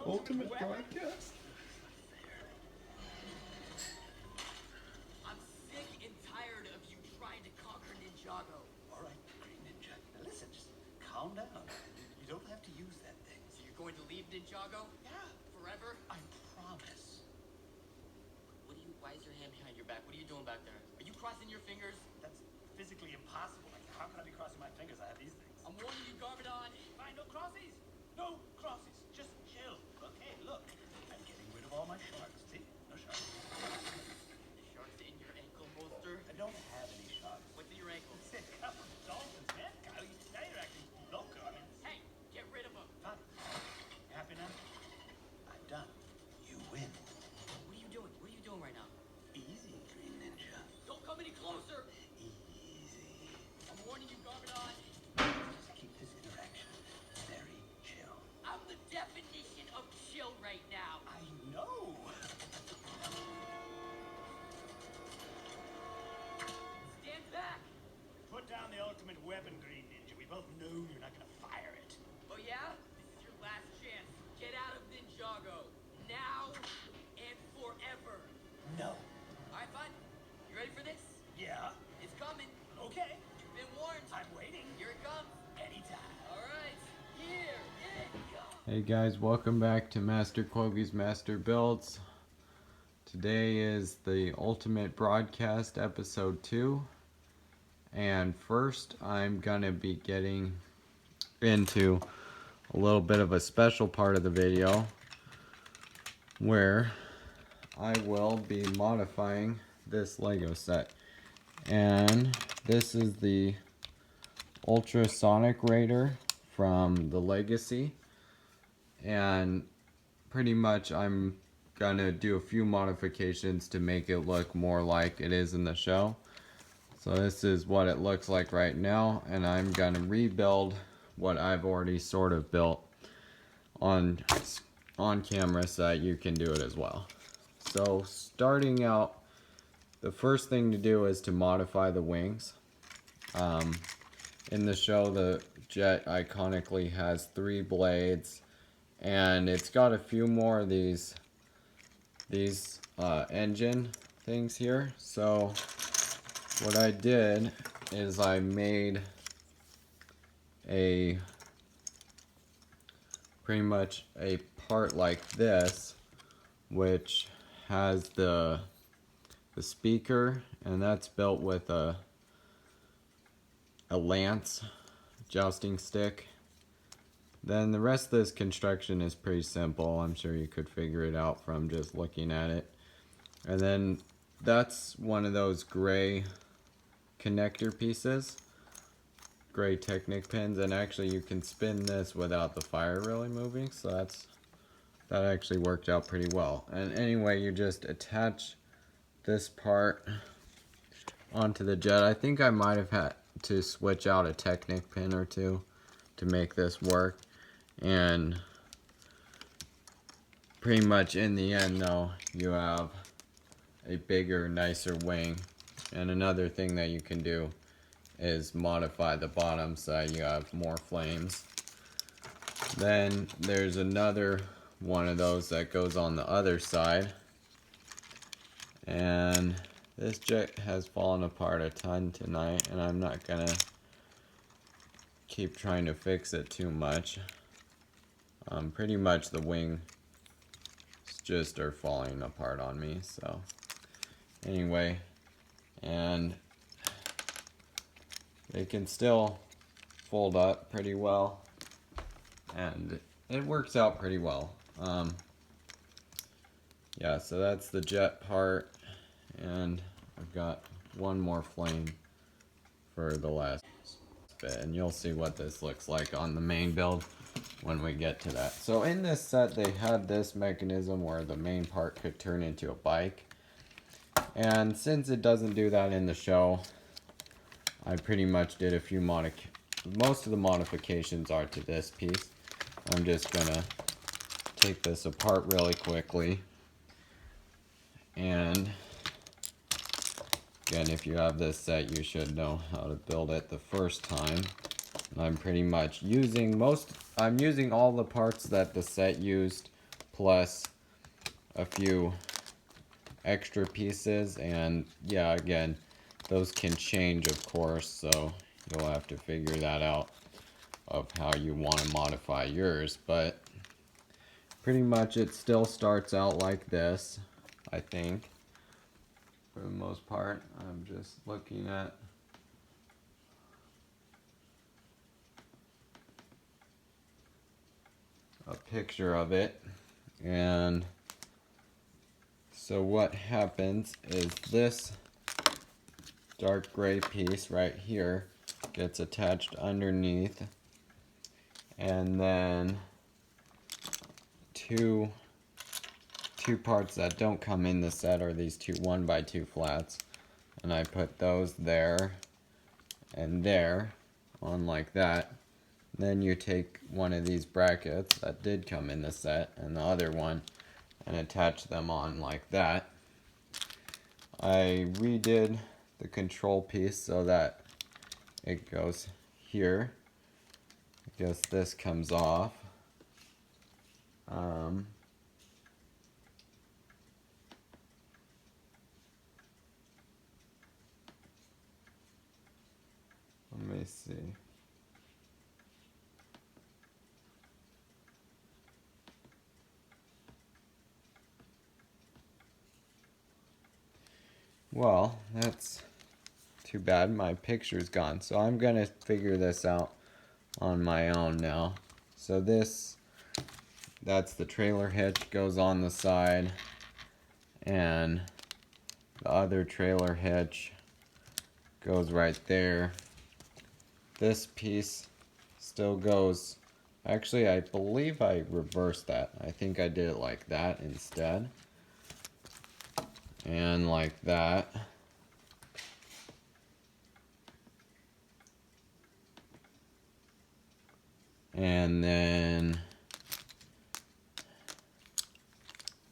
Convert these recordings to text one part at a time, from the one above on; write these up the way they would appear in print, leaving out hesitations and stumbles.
Ultimate Broadcast. I'm sick and tired of you trying to conquer Ninjago. All right, Green Ninja. Now listen, just calm down. You don't have to use that thing. So you're going to leave Ninjago? Yeah, Forever? I promise. Why is your hand behind your back? What are you doing back there? Are you crossing your fingers? That's physically impossible. Like, how can I be crossing my fingers? I have these things. I'm warning you, Garbodon. Fine, no crossies. No crossies. Just chill. Okay, look. I'm getting rid of all my sharks. See? No sharks. Sharks in your ankle holster? I don't have any sharks. What's in your ankle? It's a couple of dolphins, man. Now you're acting loco. I mean, Hey, get rid of them. fine. You happy now? I'm done. You win. What are you doing? What are you doing right now? Easy, Green Ninja. Don't come any closer. Easy. I'm warning you, Garbodon. Just keep this interaction very chill. I'm the definition of chill right now. I know. Stand back. Put down the ultimate weapon, Green Ninja. We both know you're not gonna fire it. Oh yeah? This is your last chance. Get out of Ninjago. Now and forever. No. Alright, fine. You ready for this? Yeah. It's coming. Okay. You've been warned. I'm waiting. Here it comes. Anytime. Alright. Here it comes. Hey guys, welcome back to Master Quogi's Master Builds. Today is the Ultimate Broadcast Episode 2. And first, I'm gonna be getting into a little bit of a special part of the video where I will be modifying this Lego set. And this is the Ultrasonic Raider from the Legacy. And pretty much I'm gonna do a few modifications to make it look more like it is in the show. So this is what it looks like right now, and I'm gonna rebuild what I've already sort of built on camera so that you can do it as well. So starting out, the first thing to do is to modify the wings. In the show, the jet iconically has 3 blades, and it's got a few more of these engine things here. So what I did is I made pretty much a part like this, which has the speaker, and that's built with a lance jousting stick. Then the rest of this construction is pretty simple. I'm sure you could figure it out from just looking at it. And then that's one of those gray connector pieces, gray Technic pins, and actually you can spin this without the fire really moving, so that actually worked out pretty well. And anyway, you just attach this part onto the jet. I think I might have had to switch out a Technic pin or two to make this work. And pretty much in the end though, you have a bigger, nicer wing. And another thing that you can do is modify the bottom so you have more flames. Then there's another one of those that goes on the other side. And this jet has fallen apart a ton tonight, and I'm not gonna keep trying to fix it too much. Pretty much the wings just are falling apart on me, so anyway, and they can still fold up pretty well, and it works out pretty well. Yeah, so that's the jet part, and I've got one more flame for the last bit, and you'll see what this looks like on the main build when we get to that. So in this set, they had this mechanism where the main part could turn into a bike, and since it doesn't do that in the show, I pretty much did a few most of the modifications are to this piece. I'm just gonna take this apart really quickly, and again, if you have this set, you should know how to build it the first time. And I'm pretty much using I'm using all the parts that the set used plus a few extra pieces, and yeah, again, those can change, of course, so you'll have to figure that out of how you want to modify yours, but pretty much it still starts out like this, I think, for the most part. I'm just looking at a picture of it, and so what happens is this dark gray piece right here gets attached underneath, and then two parts that don't come in the set are these two 1x2 flats, and I put those there and there on like that. Then you take one of these brackets that did come in the set and the other one and attach them on like that. I redid the control piece so that it goes here. I guess this comes off. Let me see. Well, that's too bad. My picture's gone. So I'm gonna figure this out on my own now. So that's the trailer hitch, goes on the side, and the other trailer hitch goes right there. This piece still goes, actually I believe I reversed that. I think I did it like that instead. And like that. And then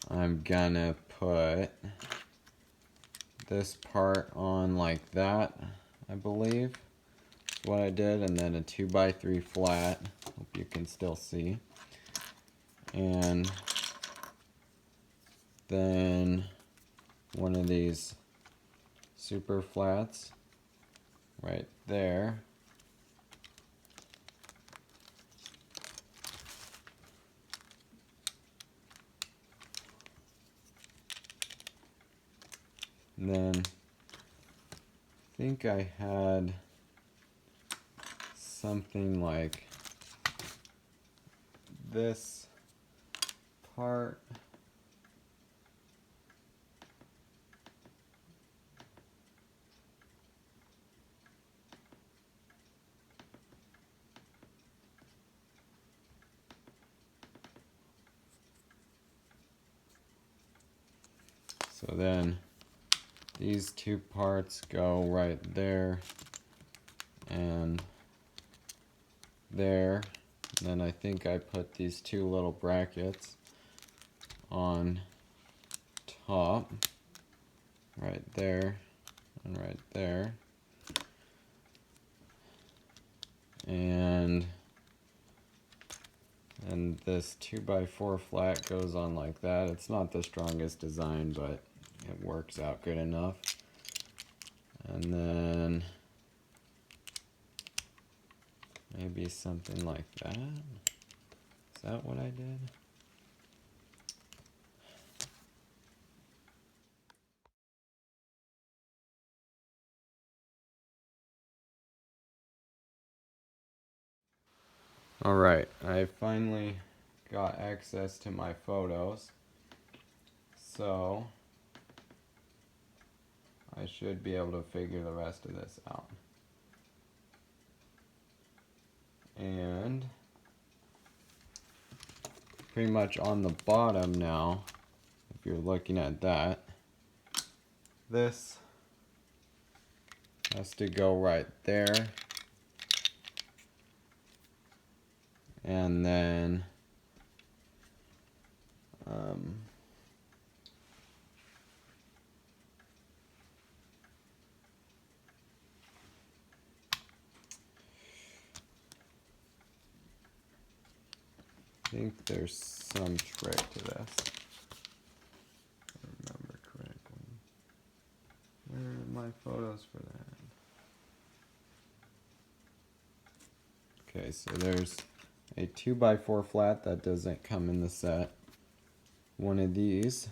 I'm gonna put this part on like that, I believe is what I did, and then a 2x3 flat. Hope you can still see. And then one of these super flats right there. And then I think I had something like this part. So then these two parts go right there and there. And then I think I put these two little brackets on top, right there and right there. And this 2x4 flat goes on like that. It's not the strongest design, but it works out good enough. And then maybe something like that. Is that what I did? Alright, I finally got access to my photos, so I should be able to figure the rest of this out. And pretty much on the bottom now, if you're looking at that, this has to go right there. And then think there's some trick to this. If I remember correctly. Where are my photos for that? Okay, so there's a 2x4 flat that doesn't come in the set. One of these.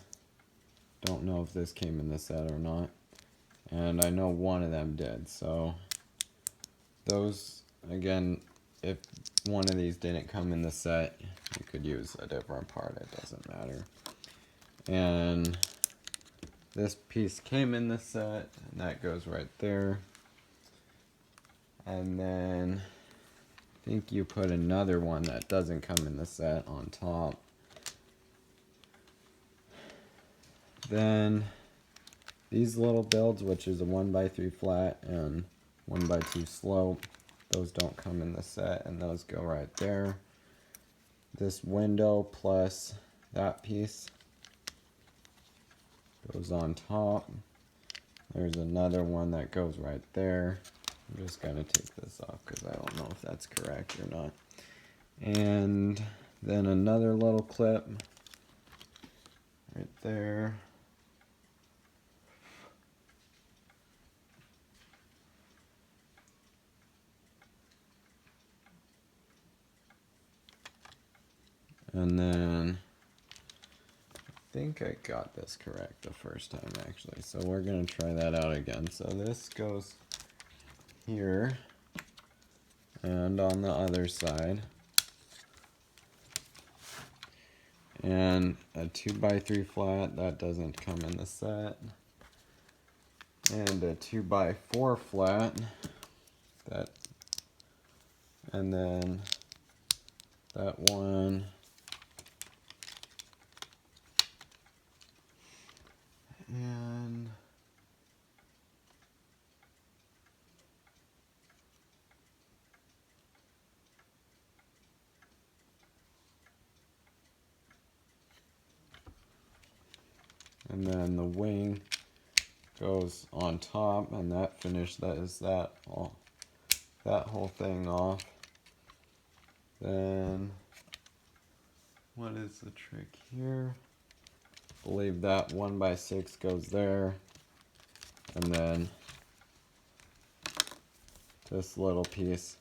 Don't know if this came in the set or not. And I know one of them did, so those, again, if one of these didn't come in the set, you could use a different part, it doesn't matter. And this piece came in the set, and that goes right there. And then I think you put another one that doesn't come in the set on top. Then these little builds, which is a 1x3 flat and 1x2 slope, those don't come in the set, and those go right there. This window plus that piece goes on top. There's another one that goes right there. I'm just gonna take this off because I don't know if that's correct or not. And then another little clip right there. And then I think I got this correct the first time actually. So we're gonna try that out again. So this goes here and on the other side. And a 2x3 flat that doesn't come in the set. And a 2x4 flat that, and then that one. And then the wing goes on top, and that finish that is that all, that whole thing off. Then what is the trick here? I believe that 1x6 goes there, and then this little piece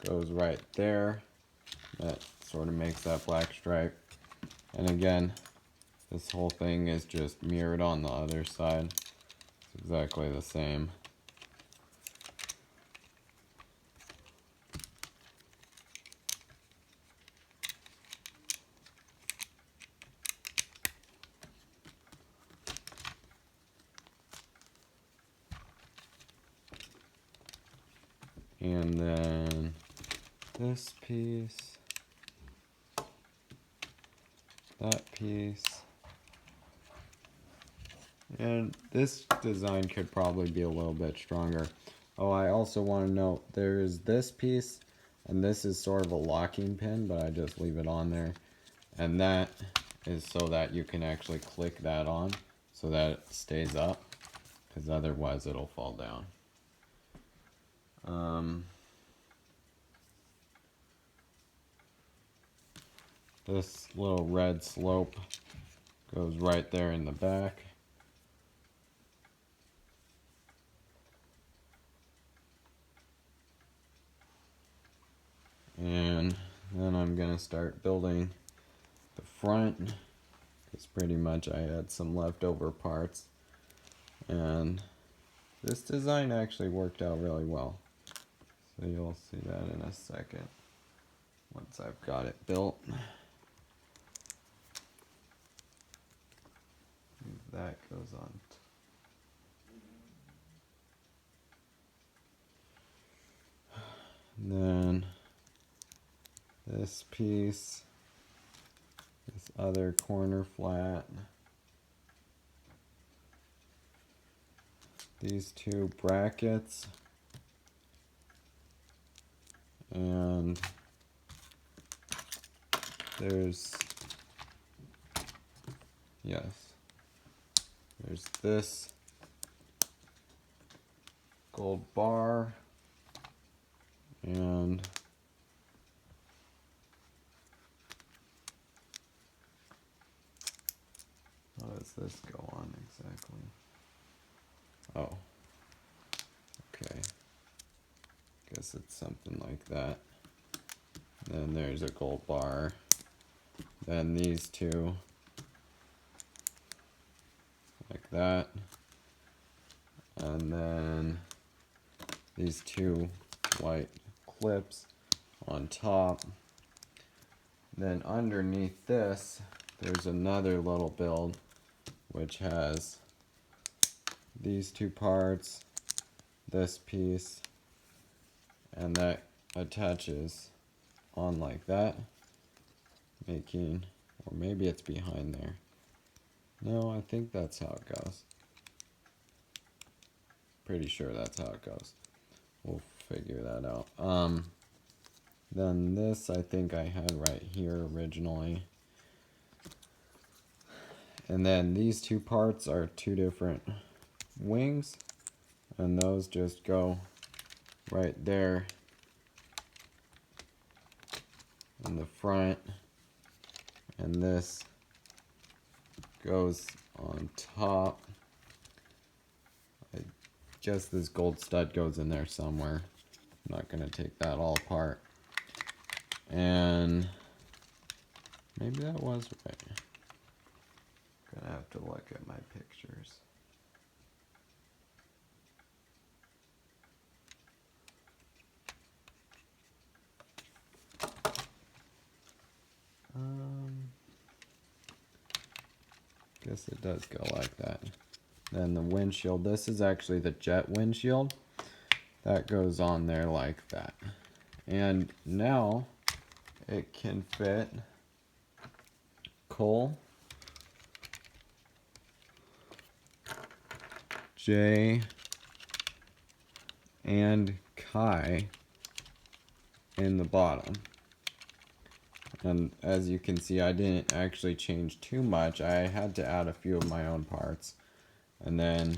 goes right there. That sort of makes that black stripe. And again, this whole thing is just mirrored on the other side. It's exactly the same. And then this piece, that piece, and this design could probably be a little bit stronger. Oh, I also want to note there is this piece, and this is sort of a locking pin, but I just leave it on there. And that is so that you can actually click that on so that it stays up, because otherwise it'll fall down. This little red slope goes right there in the back. And then I'm gonna start building the front, because pretty much I had some leftover parts, and this design actually worked out really well, so you'll see that in a second once I've got it built. That goes on. And then this piece, this other corner flat, these two brackets, and there's, yes, there's this gold bar, and does this go on exactly? Oh. Okay. Guess it's something like that. Then there's a gold bar. Then these two. Like that. And then these two white clips on top. Then underneath this, there's another little build which has these two parts, this piece, and that attaches on like that, making, or maybe it's behind there. No, I think that's how it goes. Pretty sure that's how it goes. We'll figure that out. Then this I think I had right here originally. And then these two parts are two different wings, and those just go right there in the front, and this goes on top. I guess this gold stud goes in there somewhere. I'm not gonna take that all apart. And maybe that was right. Gonna have to look at my pictures. Guess it does go like that. Then the windshield, this is actually the jet windshield. That goes on there like that. And now it can fit Cole, Jay, and Kai in the bottom. And as you can see, I didn't actually change too much. I had to add a few of my own parts. And then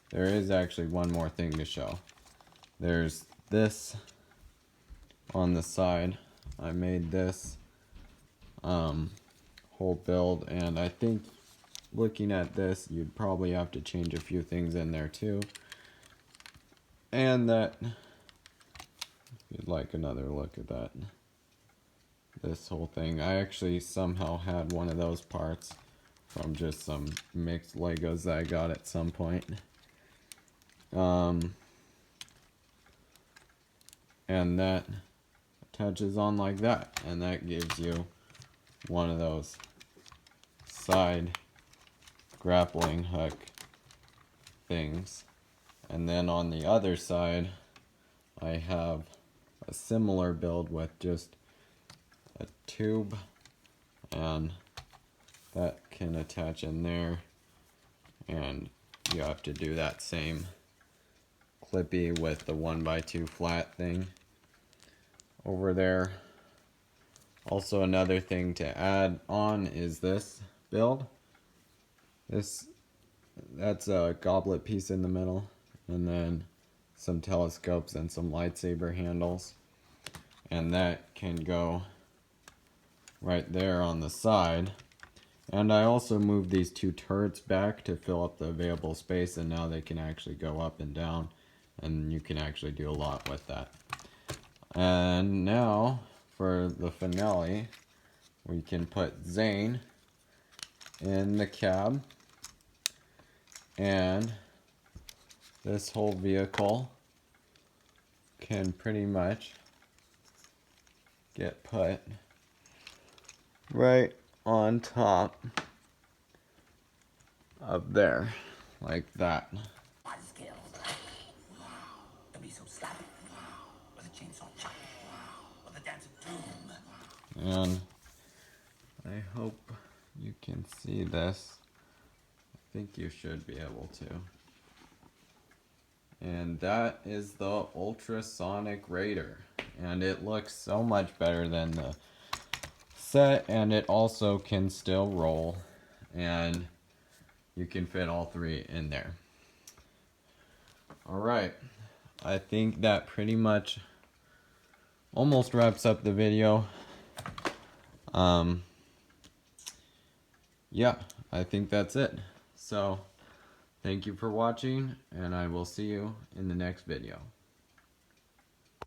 there is actually one more thing to show. There's this on the side. I made this whole build, and I think looking at this, you'd probably have to change a few things in there too. And that, if you'd like another look at that, this whole thing, I actually somehow had one of those parts from just some mixed Legos that I got at some point. And that attaches on like that, and that gives you one of those side grappling hook things. And then on the other side, I have a similar build with just a tube, and that can attach in there, and you have to do that same clippy with the 1x2 flat thing over there. Also, another thing to add on is this build. That's a goblet piece in the middle, and then some telescopes and some lightsaber handles, and that can go right there on the side. And I also moved these two turrets back to fill up the available space, and now they can actually go up and down, and you can actually do a lot with that. And now for the finale, we can put Zane in the cab, and this whole vehicle can pretty much get put right on top of there, like that. My skills. Wow. To be so slappy. Wow. With a chainsaw chop. Wow. With a dance of doom. And I hope you can see this. I think you should be able to. And that is the Ultrasonic Raider. And it looks so much better than the set, and it also can still roll, and you can fit all three in there. Alright, I think that pretty much almost wraps up the video. Yeah, I think that's it. So, thank you for watching, and I will see you in the next video.